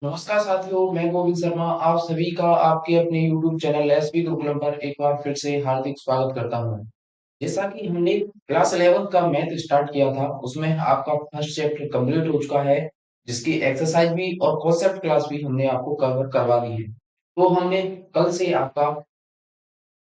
नमस्कार साथियों, मैं गोविंद शर्मा आप सभी का आपके अपने YouTube चैनल एसबी गुरुकुलम पर एक बार फिर से हार्दिक स्वागत करता हूँ। जैसा कि हमने क्लास 11 का मैथ स्टार्ट किया था, उसमें आपका फर्स्ट चैप्टर कंप्लीट हो चुका है, जिसकी एक्सरसाइज भी और कॉन्सेप्ट क्लास भी हमने आपको कवर करवा दी है। तो हमने कल से आपका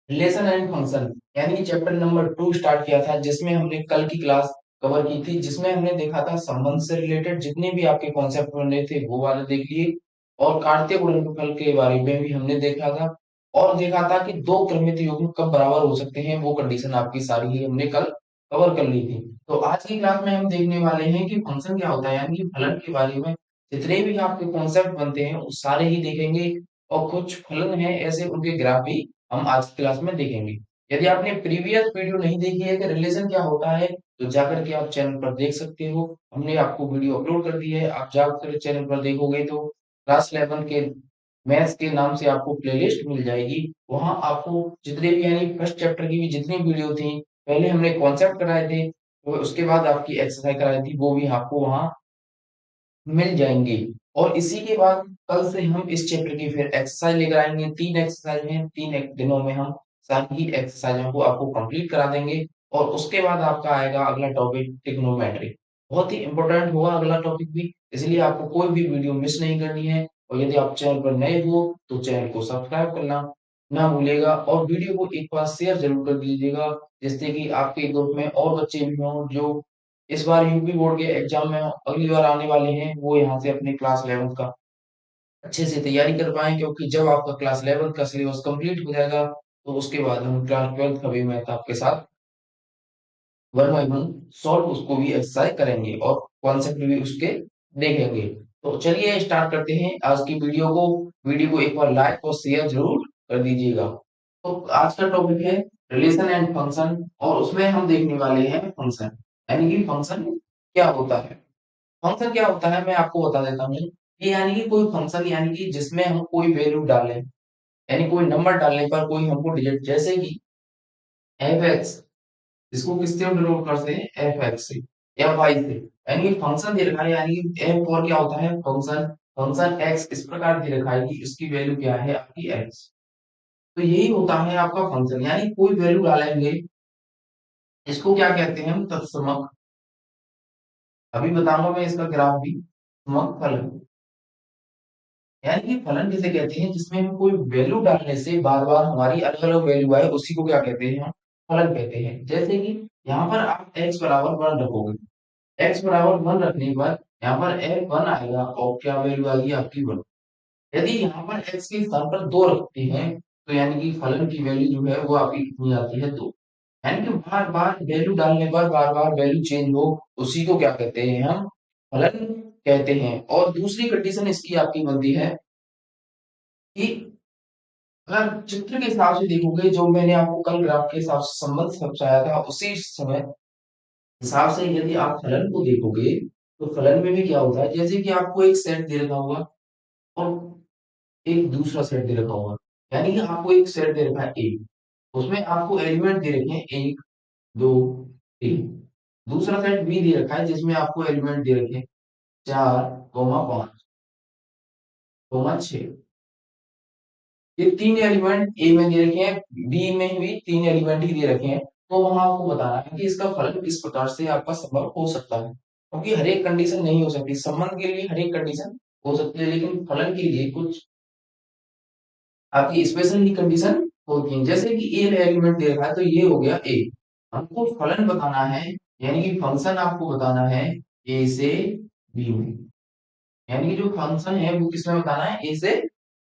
रिलेशन एंड फंक्शन यानी कि चैप्टर नंबर 2 स्टार्ट किया था, जिसमें हमने कल की क्लास कवर की थी, जिसमें हमने देखा था संबंध से रिलेटेड जितने भी आपके कॉन्सेप्ट बन रहे थे वो वाले देख लिए, और कार्तीय गुणनफल के बारे में भी हमने देखा था, और देखा था कि दो क्रमित युग्म कब बराबर हो सकते हैं, वो कंडीशन आपकी सारी ही हमने कल कवर कर ली थी। तो आज की क्लास में हम देखने वाले हैं कि फंक्शन क्या होता है, यानी कि फलन के बारे में जितने भी आपके कॉन्सेप्ट बनते हैं वो सारे ही देखेंगे, और कुछ फलन है ऐसे उनके ग्राफ भी हम आज की क्लास में देखेंगे। यदि आपने प्रीवियस वीडियो नहीं देखी है कि रिलेशन क्या होता है, तो जाकर के आप चैनल पर देख सकते हो। हमने आपको वीडियो अपलोड कर दी है, आप जाकर चैनल पर देखोगे तो क्लास 11 के मैथ्स के नाम से आपको प्लेलिस्ट मिल जाएगी। वहां आपको जितने भी यानी फर्स्ट चैप्टर की भी जितनी वीडियो थी, पहले हमने कॉन्सेप्ट कराए थे और उसके बाद आपकी एक्सरसाइज कराई थी, वो भी आपको वहां मिल जाएंगे। और इसी के बाद कल से हम इस चैप्टर की फिर एक्सरसाइज लेकर आएंगे। 3 एक्सरसाइज हैं, 3 दिनों में हम सारी ही एक्सरसाइजों को आपको कंप्लीट करा देंगे। और उसके बाद आपका आएगा अगला टॉपिक ट्रिग्नोमेट्री। बहुत ही इंपॉर्टेंट होगा अगला टॉपिक भी, इसलिए आपको कोई भी वीडियो मिस नहीं करनी है। और यदि आप चैनल पर नए हो तो चैनल को सब्सक्राइब करना ना भूलिएगा, और वीडियो को एक बार शेयर जरूर कर दीजिएगा, जिससे कि आपके ग्रुप में और बच्चे भी हों जो इस बार यूपी बोर्ड के एग्जाम में अगली बार आने वाले हैं, वो यहाँ से अपने क्लास 11 का अच्छे से तैयारी कर पाए। क्योंकि जब आपका क्लास 11 का सिलेबस कंप्लीट हो जाएगा, तो उसके बाद हम क्लास 12 का भी मैथ आपके साथ वन बाय वन सॉल्व उसको भी एक्सरसाइज करेंगे और कॉन्सेप्ट भी उसके देखेंगे। तो चलिए स्टार्ट करते हैं आज की वीडियो को एक बार लाइक और शेयर जरूर कर दीजिएगा। तो आज का टॉपिक है रिलेशन एंड फंक्शन, और उसमें हम देखने वाले हैं फंक्शन, यानी कि फंक्शन क्या होता है। फंक्शन क्या होता है मैं आपको बता देता हूँ। ये यानी कि कोई फंक्शन, यानी कि जिसमें हम कोई वैल्यू डालें, यानी कोई नंबर डालने पर कोई हमको डिजिट, जैसे कि एफ एक्स, इसको किससे हम डिनोट करते हैं, एफ एक्स से या वाई से। यानी कि फंक्शन दे रखा है, यानी कि एफ और क्या होता है फंक्शन। फंक्शन एक्स इस प्रकार दे रखा है कि इसकी वैल्यू क्या है आपकी एक्स। तो यही होता है आपका फंक्शन, यानी कोई वैल्यू डालेंगे, इसको क्या कहते हैं हम, तत्समक। अभी बताऊंगा मैं इसका ग्राफ भी। समक फलन, यानी कि फलन किसे कहते हैं, जिसमें हम कोई वैल्यू डालने से बार बार हमारी अलग अलग वैल्यू आए, उसी को क्या कहते हैं हम, फलन कहते हैं। जैसे कि यहाँ पर आप x बराबर 1 रखोगे, x बराबर 1 रखने पर यहाँ पर f 1 आएगा और क्या वैल्यू आएगी आपकी 1। यदि यहाँ पर x के स्थान पर 2 रखते हैं, तो यानी कि फलन की वैल्यू जो है वो आपकी कितनी आती है, 2। यानी कि बार बार वैल्यू डालने पर बार बार वैल्यू चेंज हो, उसी को क्या कहते हैं हम, फलन कहते हैं। और दूसरी कंडीशन इसकी आपकी बनती है कि अगर चित्र के हिसाब से देखोगे, जो मैंने आपको कल ग्राफ के हिसाब से संबंध समझाया था, उसी समय हिसाब से यदि आप फलन को देखोगे, तो फलन में भी क्या होता है, जैसे कि आपको एक सेट दे रखा होगा और एक दूसरा सेट दे रखा होगा। यानी कि आपको एक सेट दे रखा है ए, उसमें आपको एलिमेंट दे रखे हैं 1 2 3। दूसरा सेट बी दे रखा है, जिसमें आपको एलिमेंट दे रखे हैं 4 5 6। ये 3 एलिमेंट ए में दे रखे हैं, बी में भी 3 एलिमेंट ही दे रखे हैं। तो वहां आपको बताना है कि इसका फलन किस प्रकार से आपका संभव हो सकता है, क्योंकि हर एक कंडीशन नहीं हो सकती। संबंध के लिए हर एक कंडीशन हो सकती है, लेकिन फलन के लिए कुछ आपकी स्पेशल ही कंडीशन होती है। जैसे कि ए एलिमेंट दे रखा है, तो ये हो गया ए। हमको फलन बताना है, यानी कि फंक्शन आपको बताना है ए से बी में, यानी कि जो फंक्शन है वो किसमें बताना है, ए से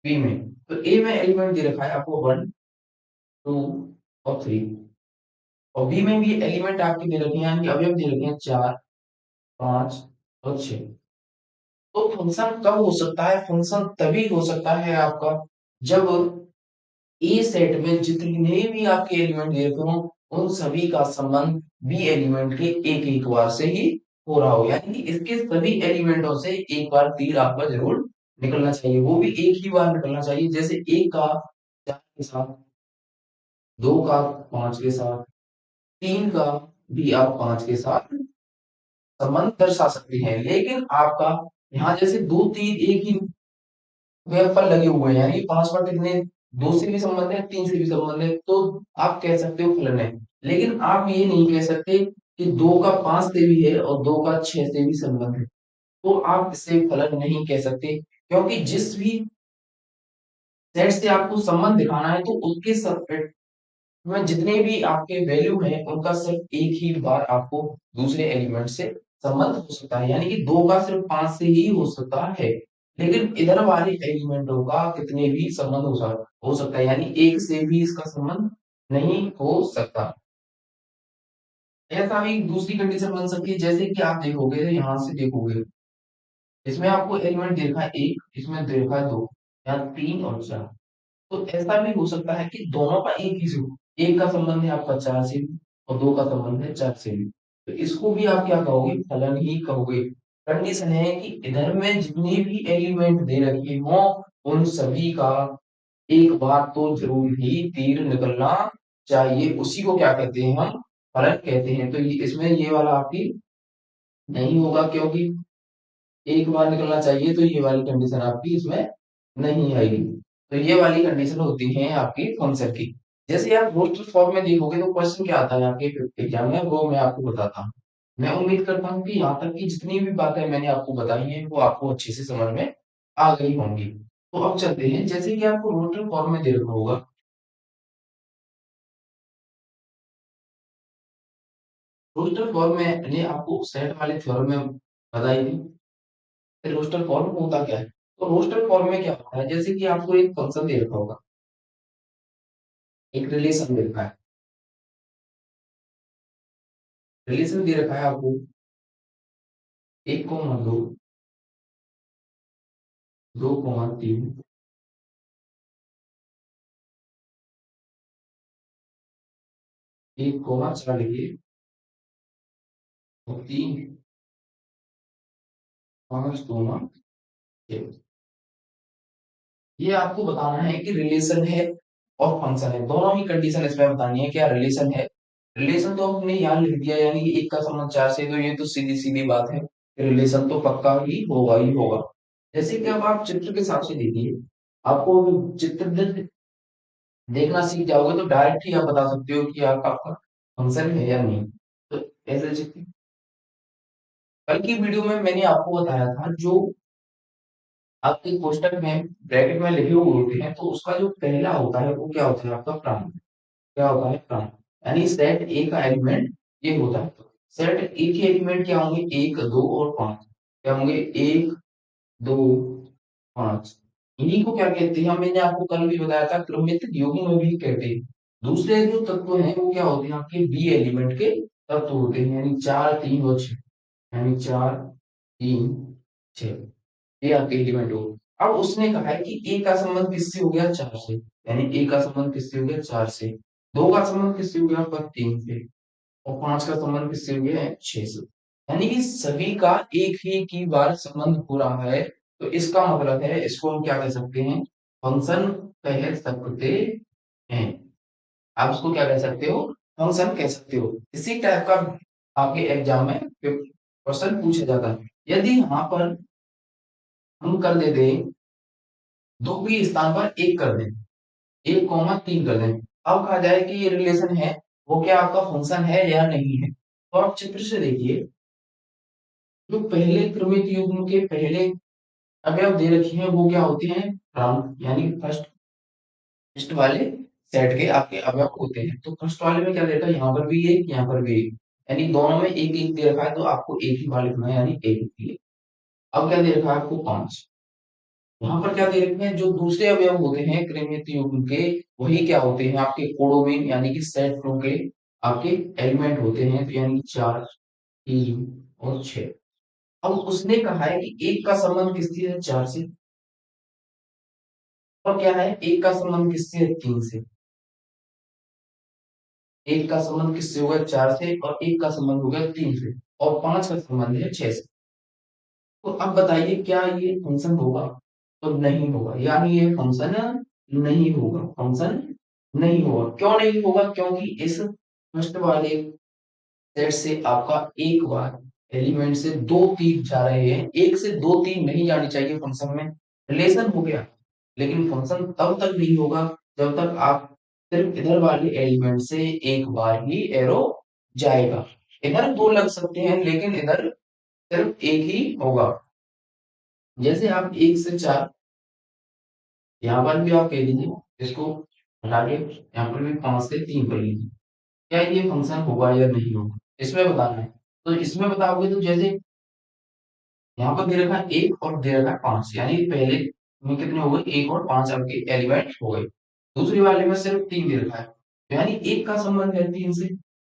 बी में। तो ए में एलिमेंट दे रखा है आपको 1 2 और 3, और बी में भी एलिमेंट आपके दे रखे हैं, यानी कि अवयव दे रखे हैं 4 5 और 6। तो फंक्शन कब हो सकता है, फंक्शन तभी हो सकता है आपका जब ए सेट में जितने भी आपके एलिमेंट दे रखे हों, उन सभी का संबंध बी एलिमेंट के एक एक बार से ही हो रहा हो। यानी कि इसके सभी एलिमेंटों से एक बार तीर आपका जरूर निकलना चाहिए, वो भी एक ही बार निकलना चाहिए। जैसे एक का 4 के साथ, 2 का 5 के साथ, 3 का भी आप 5 के साथ संबंध दर्शा सकते हैं। लेकिन आपका यहाँ जैसे 2 3 एक ही वेब पर लगे हुए हैं, यानी 5 बार कितने, 2 से भी संबंध है, 3 से भी संबंध है, तो आप कह सकते हो फलन है। लेकिन आप ये नहीं कह सकते कि 2 का 5 से भी है और 2 का 6 से भी संबंध है, तो आप इसे फलन नहीं कह सकते, क्योंकि जिस भी सेट से आपको संबंध दिखाना है तो उसके सबसेट में जितने भी आपके वैल्यू हैं उनका सिर्फ एक ही बार आपको दूसरे एलिमेंट से संबंध हो सकता है, यानी कि 2 का सिर्फ 5 से ही हो सकता है। लेकिन इधर वाले एलिमेंटों का कितने भी संबंध हो सकता है, यानी एक से भी इसका संबंध नहीं हो सकता। ऐसा भी दूसरी कंडीशन बन सकती है, जैसे कि आप देखोगे, यहाँ से देखोगे, इसमें आपको एलिमेंट दे रखा है एक, इसमें दे रखा है दो, या 3 और 4। तो ऐसा भी हो सकता है कि दोनों का एक ही से हो, एक का संबंध है आपका 4 से भी और 2 का संबंध है 4 से भी, तो इसको भी आप क्या कहोगे, फलन ही कहोगे। कंडीशन है कि इधर में जितने भी एलिमेंट दे रखे हों उन सभी का एक बार तो जरूर ही तीर निकलना चाहिए, उसी को क्या कहते हैं, हम फलन कहते हैं। तो इसमें ये वाला आपकी नहीं होगा, क्योंकि एक बार निकलना चाहिए, तो ये वाली कंडीशन आपकी इसमें नहीं आएगी। तो ये वाली कंडीशन होती है आपकी फंक्शन की। जैसे आप रोस्टर फॉर्म में देखोगे तो क्वेश्चन क्या आता है आपके एग्जाम में, वो मैं आपको बताता हूँ। मैं उम्मीद करता हूँ कि यहाँ तक की जितनी भी बातें मैंने आपको बताई हैं वो आपको अच्छे से समझ में आ गई होंगी। तो अब चलते हैं, जैसे कि आपको रोस्टर फॉर्म में दे रखा होगा, रोस्टर फॉर्म में मैंने आपको सेट वाले थ्योरम में बताई थी। रोस्टर फॉर्म होता क्या है, तो रोस्टर फॉर्म में क्या होता है, जैसे कि आपको एक फंक्शन दे रखा होगा, एक रिलेशन दे रखा है, रिलेशन दे रखा है आपको 1,2, 2,3, 1,4 लिखिए, और 3, 5,6। ये आपको बताना है कि रिलेशन है और फंक्शन है, दोनों ही कंडीशन इसमें बतानी है, क्या रिलेशन है। रिलेशन तो आपने यहाँ लिख दिया, यानी कि एक का संबंध 4 से, तो ये तो सीधी सीधी बात है, रिलेशन तो पक्का ही होगा। जैसे कि अब आप चित्र के हिसाब से देखिए, आपको चित्र देखना सीख जाओगे तो डायरेक्ट ही आप बता सकते हो कि आपका फंक्शन है या नहीं। तो ऐसे कल की वीडियो में मैंने आपको बताया था, जो आपके कोष्टक में ब्रैकेट में लिखे हुए होते हैं, तो उसका जो पहला होता है वो क्या होता है, आपका प्राइम। क्या होता है, प्राइम, यानी सेट ए का एलिमेंट ये होता है। सेट ए के एलिमेंट क्या होंगे, 1, 2 और 5। क्या होंगे, 1, 2, 5। इन्हीं को क्या कहते हैं, मैंने आपको कल भी बताया था, क्रमिक युग्म भी कहते हैं। दूसरे जो तत्व हैं वो क्या होते हैं, आपके बी एलिमेंट के तत्व होते हैं, यानी 4, 3 और 6, यानी 4, 3, 6, ये आपके एलिमेंट हो। अब उसने कहा है कि ए का संबंध किससे हो गया, 4 से, यानी ए का संबंध किससे हो गया, 4 से। 2 का संबंध किससे हो गया आपका, 3 से। और 5 का संबंध किससे हो गया है, 6 से। यानी कि सभी का एक ही की बार संबंध हो रहा है, तो इसका मतलब है इसको हम क्या कह सकते हैं, फंक्शन कह सकते हैं। आप इसको क्या कह सकते हो, फंक्शन कह सकते हो। इसी टाइप का आपके एग्जाम में क्वेश्चन पूछा जाता है। यदि यहाँ पर हम कर देते हैं, दो के स्थान पर एक कर दें, 1,3 कर दें, अब कहा जाए कि ये रिलेशन है, वो क्या आपका फंक्शन है या नहीं है। तो आप चित्र से देखिए, जो पहले क्रमिक युग्म के पहले अवयव दे रखे हैं वो क्या होते हैं, प्राइम, यानी फर्स्ट फर्स्ट वाले सेट के आपके अवयव होते हैं। तो फर्स्ट वाले में क्या दे रखा है, यहाँ पर भी एक, यहाँ पर भी एक, यानी दोनों में एक एक दे रखा है, तो आपको एक ही बार लिखना है, यानी एक ही। अब क्या दे रखा है आपको, 5। यहाँ पर क्या दे रखे हैं, जो दूसरे अवयव होते हैं क्रमिक युग्म के, वही क्या होते हैं आपके कोडोमेन, यानी कि सेट 2 के आपके एलिमेंट होते हैं, तो यानी 4, 3 और 6। अब उसने कहा है कि एक का संबंध किससे है, 4 से, और क्या है, एक का संबंध किससे है, 3 से। एक का संबंध किससे हो गया, 4 से, और एक का संबंध हो गया 3 से, और 5 का संबंध है 6 से। तो अब बताइए क्या ये फंक्शन होगा, तो नहीं होगा, यानी ये फंक्शन नहीं होगा, फंक्शन नहीं होगा। क्यों नहीं होगा, क्योंकि इस फर्स्ट वाले सेट से आपका एक बार एलिमेंट से 2 तीर जा रहे हैं, एक से 2 तीर नहीं जानी चाहिए फंक्शन में। रिलेशन हो गया, लेकिन फंक्शन तब तक नहीं होगा जब तक आप सिर्फ इधर वाले एलिमेंट से एक बार ही एरो जाएगा। इधर दो लग सकते हैं लेकिन इधर सिर्फ एक ही होगा। जैसे आप 1 से 4, यहाँ पर भी आप कह दीजिए, इसको हटा के यहाँ पर भी 5 से 3 कर लीजिए, क्या ये फंक्शन होगा या नहीं होगा, इसमें बताना है। तो इसमें बताओगे तो जैसे यहाँ पर दे रखा है 1 और दे रखा है 5, यानी पहले में कितने हो गए, 1 और 5 आपके एलिमेंट हो गए। दूसरी वाले में सिर्फ 3 दे रखा है, तो यानी 1 का संबंध है 3 से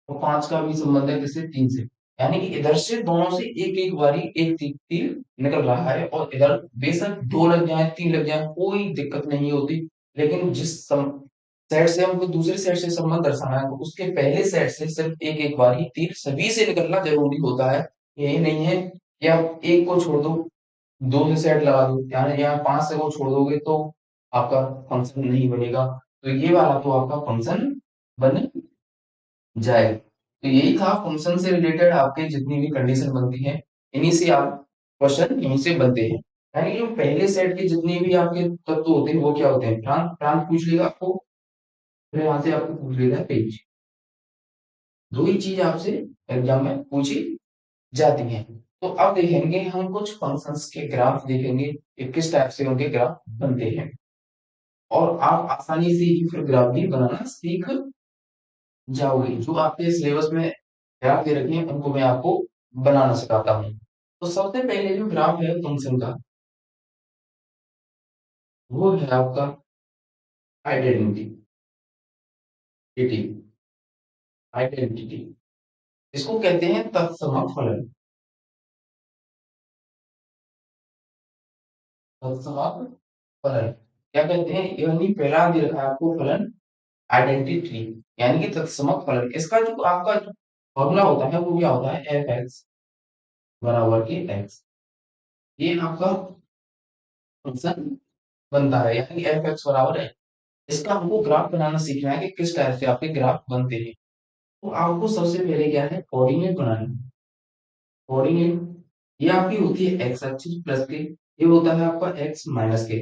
और 5 का भी संबंध है किससे, 3 से। यानी कि इधर से दोनों से एक एक बारी एक तीर तीर निकल रहा है, और इधर बेशक 2 लग जाए 3 लग जाए कोई दिक्कत नहीं होती। लेकिन जिस सेट से हमको दूसरे सेट से संबंध दर्शाना है, तो उसके पहले सेट से सिर्फ एक एक बार ही तीर सभी से निकलना जरूरी होता है। यही नहीं है कि आप एक को छोड़ दो, 2 से सेट लगा दो, यानी यहाँ 5 से को छोड़ दोगे तो आपका फंक्शन नहीं बनेगा। तो ये वाला तो आपका फंक्शन बन जाएगा। तो यही था फंक्शन से रिलेटेड आपके जितनी भी कंडीशन बनती है, इन्हीं से आप क्वेश्चन यहीं से बनते हैं। यानी कि जो पहले सेट के जितने भी आपके तत्व होते हैं वो क्या होते हैं, प्रांत प्रांत पूछ लेगा आपको, फिर यहाँ से आपको पूछ लेगा पेज। दो ही चीज आपसे एग्जाम में पूछी जाती हैं। तो अब देखेंगे हम कुछ फंक्शंस के ग्राफ देखेंगे कि किस टाइप से उनके ग्राफ बनते हैं, और आप आसानी से ही फिर ग्राफ भी बनाना सीख जाओगे। जो आपके सिलेबस में ग्राफ दे रखे हैं उनको मैं आपको बनाना सिखाता हूँ। तो सबसे पहले जो ग्राफ है फंक्शन का, वो है आपका आइडेंटिटी। आइडेंटिटी इसको कहते हैं तत्सम फलन। तत्सम फलन क्या कहते हैं, यानी पहला दे रखा है आपको फलन आइडेंटिटी, यानी कि तत्समक फलन। इसका जो आपका फॉर्मूला होता है वो क्या होता है, एफ एक्स बराबर के एक्स। ये आपका फंक्शन बनता है, यानी एफ एक्स बराबर है। इसका हमको ग्राफ बनाना सीखना है कि किस टाइप से आपके ग्राफ बनते हैं। तो आपको सबसे पहले क्या है, कोऑर्डिनेट बनाना है। कोऑर्डिनेट ये आपकी होती है एक्स अक्ष प्लस के, ये होता है आपका एक्स माइनस के।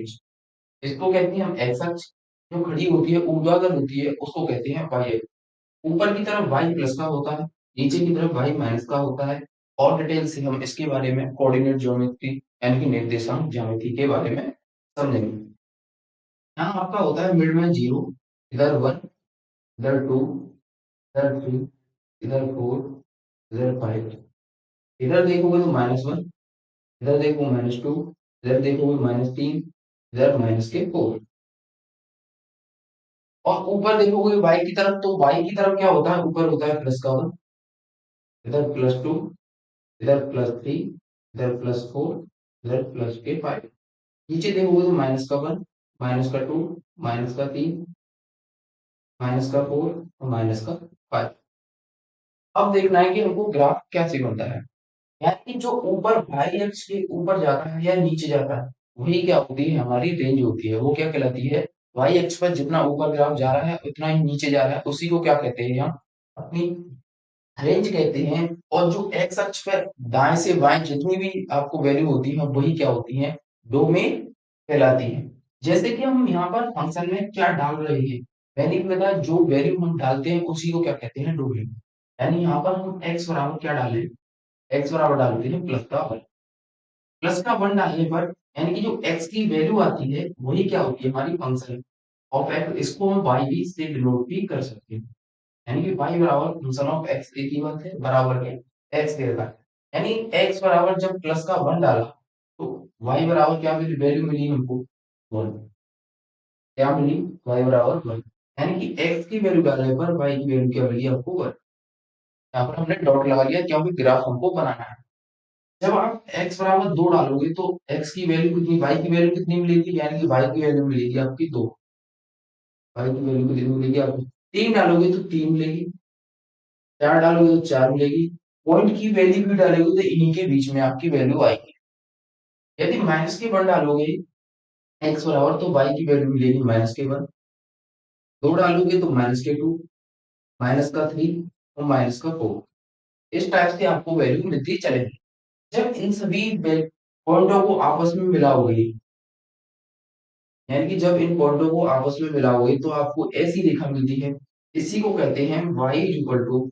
इसको कहते हैं हम एक्स अक्ष, जो खड़ी होती है ऊर्ध्वाधर होती है उसको कहते हैं वाई। ऊपर की तरफ y प्लस का होता है, नीचे की तरफ y माइनस का होता है। और डिटेल से हम इसके बारे में कोऑर्डिनेट ज्योमेट्री यानी कि निर्देशांक ज्यामिति के बारे में समझेंगे। यहाँ आपका होता है मिड में 0, इधर 1, इधर 2, इधर 3, इधर 4, इधर 5। इधर देखोगे तो -1, इधर देखो -2, इधर देखोगे -3, इधर माइनस के 4। और ऊपर देखोगे y की तरफ, तो y की तरफ क्या होता है, ऊपर होता है प्लस का 1, इधर +2, इधर +3, इधर +4, इधर +5। नीचे देखोगे तो -1, -2, -3, -4 और -5। अब देखना है कि हमको ग्राफ कैसे बनता है। यानी जो ऊपर y अक्ष के ऊपर जाता है या नीचे जाता है, वही क्या होती है, हमारी रेंज होती है। वो क्या कहलाती है, y अक्ष पर जितना ऊपर ग्राफ जा रहा है उतना ही नीचे जा रहा है, उसी को क्या कहते हैं हम अपनी रेंज कहते हैं। और जो एक्स अक्ष पर दाएं से बाएं जितनी भी आपको वैल्यू होती है वही क्या होती है, डोमेन कहलाती है। जैसे कि हम यहाँ पर फंक्शन में क्या डाल रहे हैं, मैंने भी बताया जो वैल्यू हम डालते हैं उसी को क्या कहते हैं, डोमेन। यानी यहाँ पर हम एक्स बराबर क्या डाले, एक्स बराबर डालते हैं +1। +1 डालने पर यानी कि जो एक्स की वैल्यू आती है वही क्या होती है, हमारी फंक्शन ऑफ एक्स। इसको हम वाई भी से डिनोट भी कर सकते हैं, यानी कि y बराबर फंक्शन ऑफ x, एक ही बात है, बराबर के x दे रखा है। यानी x बराबर जब +1 डाला तो y बराबर क्या मिली, वैल्यू मिली हमको 1। क्या मिली, y बराबर 1। यानी कि x की वैल्यू डालने पर y की वैल्यू क्या मिली आपको 1। यहाँ पर हमने डॉट लगा लिया क्योंकि ग्राफ हमको बनाना है। जब आप x बराबर 2 डालोगे तो x की वैल्यू कितनी, y की वैल्यू कितनी मिलेगी, यानी कि y की वैल्यू मिलेगी आपकी 2। y की वैल्यू कितनी मिलेगी आपको, 3 डालोगे तो 3 मिलेगी, 4 डालोगे तो 4 मिलेगी। पॉइंट की वैल्यू भी डालोगे तो इन्हीं के बीच में आपकी वैल्यू आएगी। यदि -1 डालोगे x बराबर, तो y की वैल्यू मिलेगी -1। 2 डालोगे तो -2, -3 और -4। इस टाइप से आपको वैल्यू मिलती चलेगी। जब इन सभी पॉइंटों को आपस में मिलाओगे यानी कि जब इन पॉइंटों को आपस में मिलाओगे तो आपको ऐसी रेखा मिलती है। इसी को कहते हैं y इक्वल टू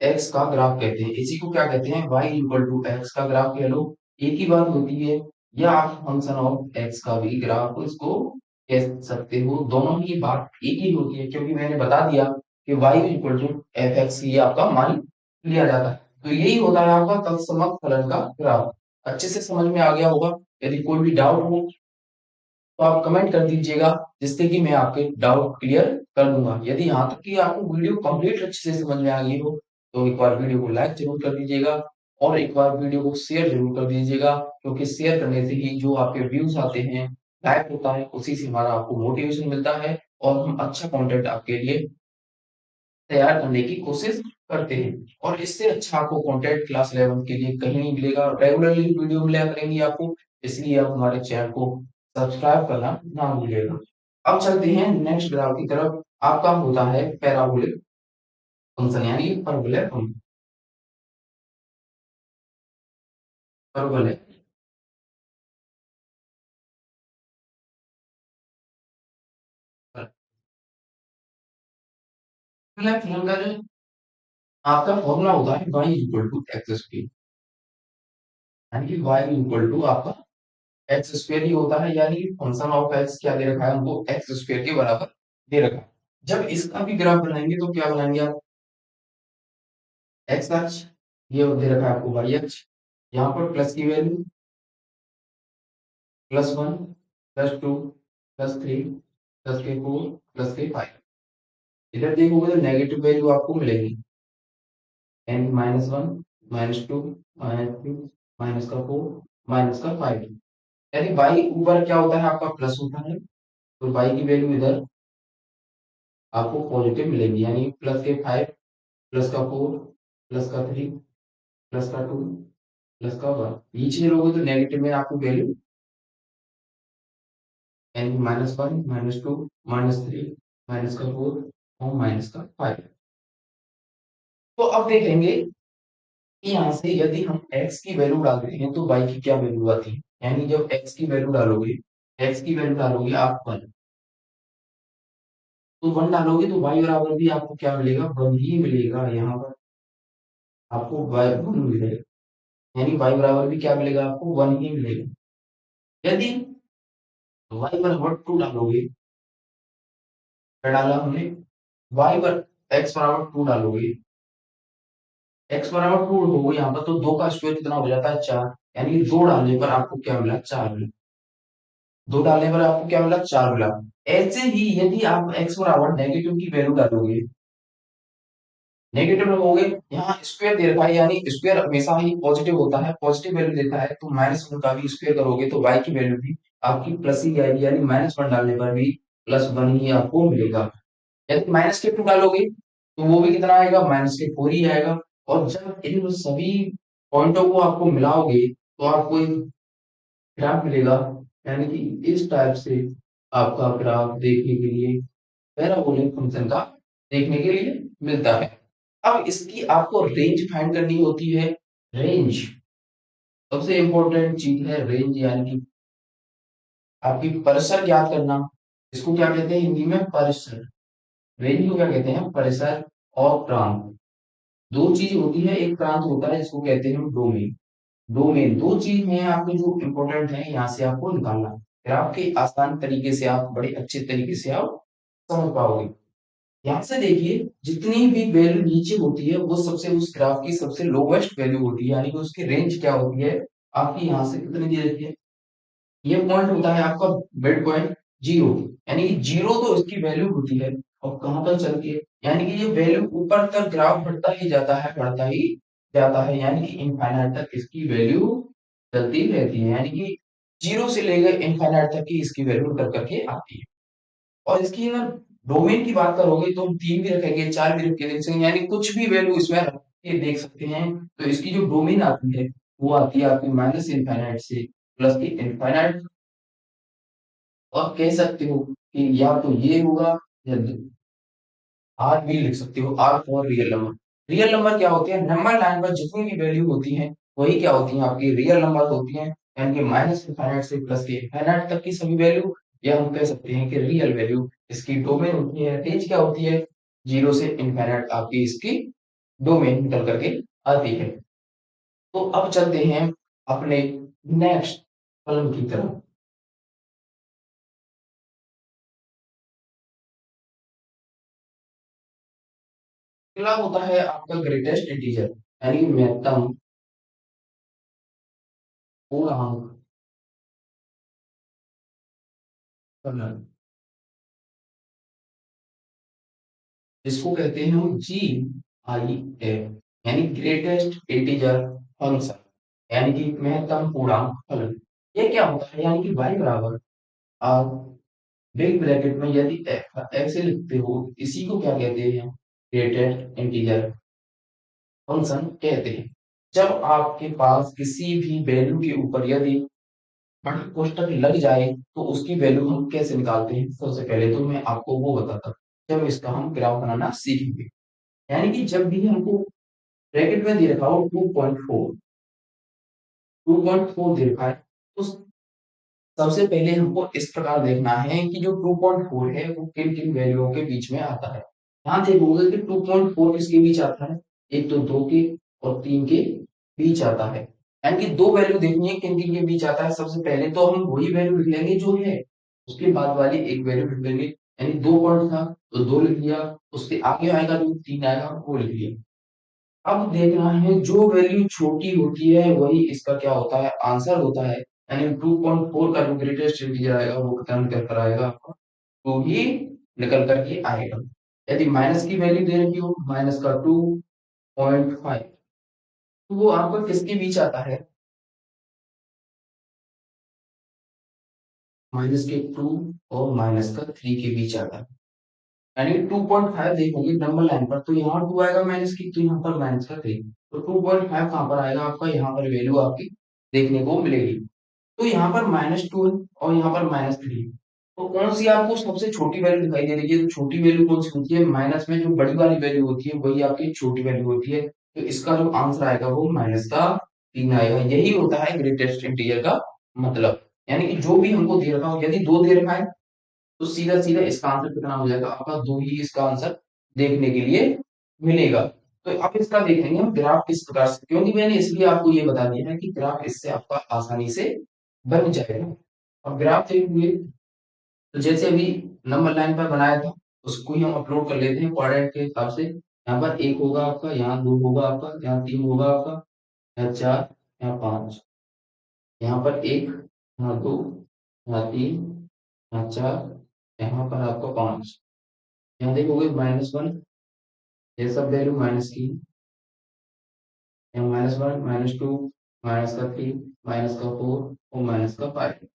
एक्स का ग्राफ कहते हैं। इसी को क्या कहते हैं, y इक्वल टू एक्स का ग्राफ कह लो। एक ही बात होती है, या आप फंक्शन ऑफ एक्स का भी ग्राफ इसको कह सकते हो। दोनों ही बात एक ही होती है, क्योंकि मैंने बता दिया कि y equal to F X ये आपका मान लिया जाता है। तो यही होता है आपका तत्समक फलन का ग्राफ। अच्छे से समझ में आ गया होगा। यदि कोई भी डाउट हो तो आप कमेंट कर दीजिएगा, जिससे कि मैं आपके डाउट क्लियर कर दूंगा। यदि यहाँ तक कि आपको वीडियो कंप्लीट अच्छे से समझ में आ गई हो तो एक बार वीडियो को लाइक जरूर कर दीजिएगा, और एक बार वीडियो को शेयर जरूर कर दीजिएगा, क्योंकि शेयर करने से ही जो आपके व्यूज आते हैं, लाइक होता है, उसी से हमारा आपको मोटिवेशन मिलता है और हम अच्छा कंटेंट आपके लिए तैयार करने की कोशिश करते हैं। और इससे अच्छा आपको कंटेंट क्लास 11 के लिए कहीं नहीं मिलेगा। रेगुलरली वीडियो मिला करेंगी आपको, इसलिए आप हमारे चैनल को सब्सक्राइब करना ना भूलिएगा। अब चलते हैं नेक्स्ट ग्राफ की तरफ। आपका होता है पैराबोलिक फंक्शन, यानी परवलय फंक्शन। परवलय परवलय फंक्शन का जो आपका फॉर्मूला होता है y equal to X square, यानी कि y इक्वल टू आपका एक्स स्क्वायर ही होता है। यानी कि फंक्शन ऑफ एक्स क्या दे रखा है हमको, एक्स स्क्वायर के बराबर दे रखा है। जब इसका भी ग्राफ बनाएंगे तो क्या बनाएंगे आप, एक्स अक्ष, ये दे रखा है आपको वाई अक्ष। यहाँ पर प्लस की वैल्यू +1, +2, +3, +4, +5। इधर देखोगे तो नेगेटिव वैल्यू आपको मिलेगी, यानी -1, -2, -3, -4, -5। यानी y ऊपर क्या होता है आपका प्लस होता है, तो y की वैल्यू इधर आपको पॉजिटिव मिलेगी, यानी +5, +4, +3, +2, +1। नीचे लोगे तो नेगेटिव में आपको वैल्यू, यानी -1, -2, -3, -4 और -5। तो अब देखेंगे कि यहाँ से यदि हम x की वैल्यू डालते हैं तो y की क्या वैल्यू आती है। यानी जब x की वैल्यू डालोगे, x की वैल्यू डालोगे आप 1, तो 1 डालोगे तो y बराबर भी आपको क्या मिलेगा, 1 ही मिलेगा। यहाँ पर आपको y 1 मिलेगा, यानी y बराबर भी क्या मिलेगा आपको, 1 ही मिलेगा। यदि y बराबर 2 डालोगे, क्या डाला हमने, y पर x बराबर 2 डालोगे, x बराबर 2 हो यहाँ पर, तो 2 का स्क्वायर कितना हो जाता है, 4। यानी 2 डालने पर आपको क्या मिला, 4 मिला। 2 डालने पर आपको क्या मिला, 4 मिला। ऐसे ही यदि आप x बराबर नेगेटिव की वैल्यू डालोगे, नेगेटिव रखोगे, यहाँ स्क्वायर दे रखा है, यानी स्क्वायर हमेशा ही पॉजिटिव होता है, पॉजिटिव वैल्यू देता है, तो -1 का भी स्क्वायर करोगे तो y की वैल्यू भी आपकी प्लस ही आएगी, यानी -1 डालने पर भी +1 ही आपको मिलेगा। यदि -2 डालोगे तो वो भी कितना आएगा, -4 ही आएगा। और जब इन सभी पॉइंटों को आपको मिलाओगे तो आपको एक ग्राफ मिलेगा, यानी कि इस टाइप से आपका ग्राफ देखने के लिए, पैराबोलिक फंक्शन का देखने के लिए मिलता है। अब इसकी आपको रेंज फाइंड करनी होती है। रेंज सबसे इंपॉर्टेंट चीज है, रेंज यानी कि आपकी परिसर ज्ञात करना। इसको क्या कहते हैं हिंदी में, परिसर। रेंज को क्या कहते हैं, परिसर और प्रांत। दो चीज होती है, एक प्रांत होता है जिसको कहते हैं डोमेन। डोमेन दो चीज हैं आपके जो इंपॉर्टेंट है, यहाँ से आपको निकालना। फिर आपके आसान तरीके से आप बड़े अच्छे तरीके से आप समझ पाओगे। यहाँ से देखिए, जितनी भी वैल्यू नीचे होती है वो सबसे उस ग्राफ की सबसे लोवेस्ट वैल्यू होती है, यानी कि उसकी रेंज क्या होती है आपकी, यहाँ से कितनी दे रखी है, ये पॉइंट होता है आपका मिड पॉइंट, 0। यानी कि 0 तो इसकी वैल्यू होती है, और कहाँ तक चलती है, यानी कि ये वैल्यू ऊपर तक ग्राफ बढ़ता ही जाता है, बढ़ता ही जाता है, यानी कि इनफाइनाइट तक इसकी वैल्यू चलती रहती है। यानी कि 0 से लेकर इनफाइनाइट तक की इसकी वैल्यू कर करके आती है। और इसकी अगर डोमेन की बात करोगे तो हम 3 भी रखेंगे, 4 भी रख सकते, यानी कुछ भी वैल्यू इसमें रख के देख सकते हैं। तो इसकी जो डोमेन आती है वो आती है आपकी माइनस इनफाइनाइट से प्लस की इनफाइनाइट। और कह सकते हो कि या तो ये होगा, या आर भी लिख सकते हो, R for real number. Real number क्या होते हैं, नंबर लाइन पर जितनी भी वैल्यू होती है वही क्या होती है आपकी रियल नंबर होती है। यानी कि माइनस इनफाइनाइट से प्लस के इनफाइनाइट तक की सभी वैल्यू या हम कह सकते हैं कि रियल वैल्यू इसकी डोमेन होती है। रेंज क्या होती है? 0 से इनफाइनाइट आपकी इसकी डोमेन निकल करके आती है। तो अब चलते हैं अपने नेक्स्ट कॉलम की तरफ। अगला होता है आपका ग्रेटेस्ट इंटीजर, यानी महत्तम पूर्णांक फलन, जिसको कहते हैं हम जी आई एफ, यानी ग्रेटेस्ट इंटीजर फंक्शन, यानी कि महत्तम पूर्णांक फलन। ये क्या होता है? यानी कि y बराबर, आप बिग ब्रैकेट में यदि x से लिखते हो, इसी को क्या कहते हैं? ग्रेटेस्ट इंटीजर फंक्शन कहते हैं। जब आपके पास किसी भी वैल्यू के ऊपर यदि बड़ा कोष्टक लग जाए तो उसकी वैल्यू हम कैसे निकालते हैं? सबसे पहले तो मैं आपको वो बताता हूँ, जब इसका हम ग्राफ बनाना सीखेंगे। यानी कि जब भी हमको ब्रैकेट में दे रखा हो 2.4 दे रखा है, तो सबसे पहले हमको इस प्रकार देखना है कि जो 2.4 है वो किन किन वैल्यूओं के बीच में आता है। यहाँ देखोगे कि 2.4 किसके बीच आता है? एक तो 2 के और 3 के बीच आता है। यानी कि दो वैल्यू देखनी है किन किन के बीच आता है। सबसे पहले तो हम वही वैल्यू लिख लेंगे जो है, उसके बाद वाली एक वैल्यू लिख लेंगे। यानी 2 पॉइंट था तो 2 लिख लिया, उसके आगे आएगा जो 3 आएगा वो लिख लिया। अब देखना है जो वैल्यू छोटी होती है वही इसका क्या होता है? आंसर होता है। यानी 2.4 का जो ग्रेटेस्ट इंटीजर आएगा वो कितना निकल कर आएगा आपका? 2 ही निकल करके आएगा। यदि माइनस की वैल्यू दे रखी हो, माइनस का 2.5, तो वो आपका किसके बीच आता है? माइनस के 2 और माइनस का 3 के बीच आता है। यानी 2.5 देखोगे नंबर लाइन पर, तो यहाँ 2 आएगा माइनस की, तो यहाँ पर माइनस का 3। तो 2.5 कहाँ पर आएगा आपका? यहाँ पर वैल्यू आपकी देखने को मिलेगी। तो यहाँ पर -2 है और यहाँ पर -3 है। तो कौन सी आपको सबसे छोटी वैल्यू दिखाई दे रही है? तो छोटी वैल्यू कौन सी होती है? माइनस में जो बड़ी वाली वैल्यू होती है वही आपकी छोटी वैल्यू होती है। तो इसका जो आंसर आएगा वो माइनस का 3 आएगा। यही होता है ग्रेटेस्ट इंटीजर का मतलब। यानी कि जो भी हमको दे रखा हो, यदि 2 दे रखा है तो सीधा सीधा इसका आंसर कितना हो जाएगा आपका? 2 ही इसका आंसर देखने के लिए मिलेगा। तो अब इसका देखेंगे हम ग्राफ किस प्रकार से, क्योंकि मैंने इसलिए आपको ये बता दिया है कि ग्राफ इससे आपका आसानी से बन जाएगा। अब ग्राफ देखेंगे तो जैसे अभी नंबर लाइन पर बनाया था उसको ही हम अपलोड कर लेते हैं क्वाड्रेंट के हिसाब से। यहाँ पर 1 होगा आपका, यहाँ 2 होगा आपका, यहाँ 3 होगा आपका, यहाँ 4, यहाँ 5, यहाँ पर 1, यहाँ 2, यहाँ 3, यहाँ 4, यहाँ पर आपका 5। यहाँ देखोगे -1, ये सब वैल्यू माइनस की, यहाँ -1, -2, -3, -4 और -5।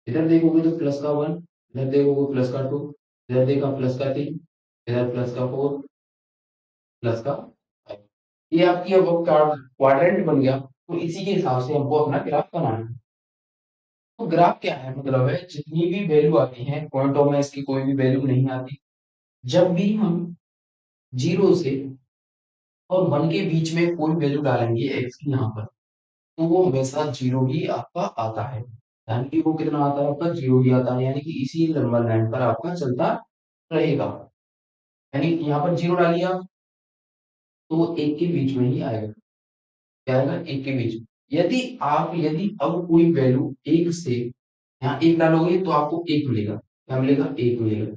इधर देखोगे तो प्लस का 1, इधर देखोगे प्लस का 2, इधर देखा प्लस का 3, इधर प्लस का 4, प्लस का 5। ये आपकी अब क्वाड्रेंट बन गया। तो इसी के हिसाब से हमको अपना ग्राफ बनाना है। तो ग्राफ क्या है? मतलब है जितनी भी वैल्यू आती है पॉइंटों में इसकी कोई भी वैल्यू नहीं आती। जब भी हम 0 से और 1 के बीच में कोई वैल्यू डालेंगे एक्स की यहाँ पर, तो वो हमेशा 0 ही आपका आता है। यानी कि वो कितना आता है आपका? 0 ही आता है। यानी कि इसी नंबर लाइन पर आपका चलता रहेगा। यानी यहाँ पर 0 डालिए आप तो वो 1 के बीच में ही आएगा। क्या आएगा? 1 के बीच। यदि अब कोई वैल्यू 1 से यहाँ 1 डालोगे तो आपको 1 मिलेगा। क्या मिलेगा? 1 मिलेगा।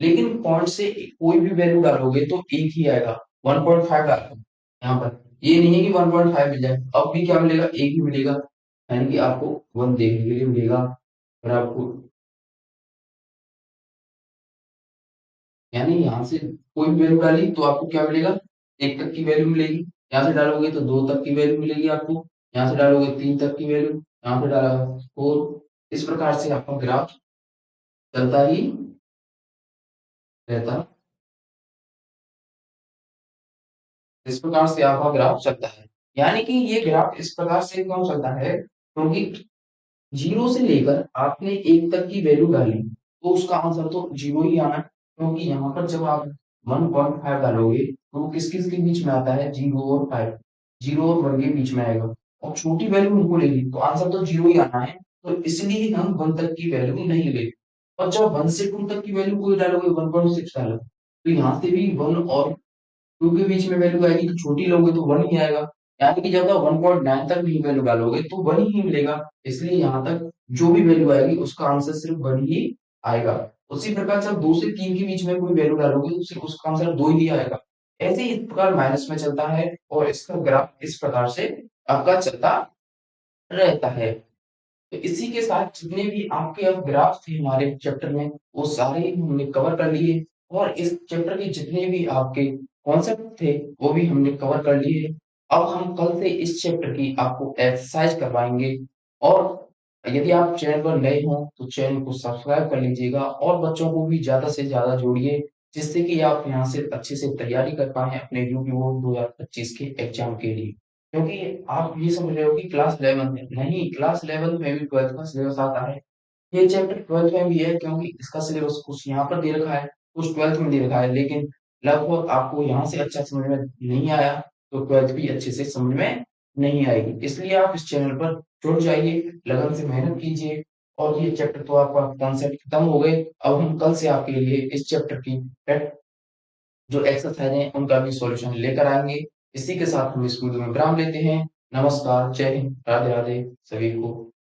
लेकिन पॉइंट से कोई भी वैल्यू डालोगे तो 1 ही आएगा। 1.5 डालो यहाँ पर, ये नहीं है कि 1.5 मिल जाए, अब भी क्या मिलेगा? 1 ही मिलेगा। यानी कि आपको 1 देखने के लिए मिलेगा। और आपको यानी यहाँ से कोई भी वैल्यू डाली तो आपको क्या मिलेगा? 1 तक की वैल्यू मिलेगी। यहाँ से डालोगे तो 2 तक की वैल्यू मिलेगी आपको। यहाँ से डालोगे 3 तक की वैल्यू, यहाँ से डाला 4। इस प्रकार से आपका ग्राफ चलता ही रहता, इस प्रकार से आपका ग्राफ चलता है। यानी कि ये ग्राफ इस प्रकार से क्यों चलता है? क्योंकि 0 से लेकर आपने 1 तक की वैल्यू डाली तो उसका आंसर तो 0 ही आना है। क्योंकि यहाँ पर जब आप 1.5 डालोगे तो वो किस किस के बीच में आता है? 0 और 5, 0 और 1 के बीच में आएगा। और छोटी वैल्यू हमको लेगी तो आंसर तो 0 ही आना है। तो इसलिए हम 1 तक की वैल्यू नहीं लेते। और जब 1 से 2 तक की वैल्यू कोई डालोगे 1.6 डालो, तो यहाँ से भी 1 और 2 के बीच में वैल्यू आएगी तो छोटी लोगे तो 1 ही आएगा। यानी कि जब आप 1.9 तक भी वैल्यू डालोगे तो 1 ही मिलेगा। इसलिए यहाँ तक जो भी वैल्यू आएगी उसका आंसर सिर्फ 1 ही आएगा। उसी प्रकार से आप 2 से 3 के बीच में कोई वैल्यू डालोगे तो सिर्फ उसका आंसर 2 ही आएगा। ऐसे ही इस प्रकार माइनस में चलता है और इसका ग्राफ इस प्रकार से आपका चलता रहता है। तो इसी के साथ जितने भी आपके अब ग्राफ थे हमारे चैप्टर में वो सारे ही हमने कवर कर लिए और इस चैप्टर के जितने भी आपके कॉन्सेप्ट थे वो भी हमने कवर कर लिए। अब हम कल से इस चैप्टर की आपको एक्सरसाइज करवाएंगे और यदि आप चैनल पर नए हो तो चैनल को सब्सक्राइब कर लीजिएगा और बच्चों को भी ज्यादा से ज्यादा जोड़िए जिससे कि आप यहाँ से अच्छे से तैयारी कर पाए अपने यूपी बोर्ड 2025 के एग्जाम के लिए। क्योंकि आप ये समझ रहे हो कि क्लास 11 में नहीं, क्लास 11 में भी 12th का सिलेबस आता है। ये चैप्टर 12th में भी है क्योंकि इसका सिलेबस कुछ यहाँ पर दे रखा है, कुछ 12th में दे रखा है, लेकिन लगभग आपको यहाँ से अच्छा समझ में नहीं आया तो 12th भी अच्छे से समझ में नहीं आएगी। इसलिए आप इस चैनल पर जुड़ जाइए, लगन से मेहनत कीजिए और ये चैप्टर तो आपका कॉन्सेप्ट खत्म हो गए। अब हम कल से आपके लिए इस चैप्टर की जो एक्सरसाइज है उनका भी सॉल्यूशन लेकर आएंगे। इसी के साथ हम इस वीडियो में विराम लेते हैं। नमस्कार, जय हिंद, राधे राधे सभी को।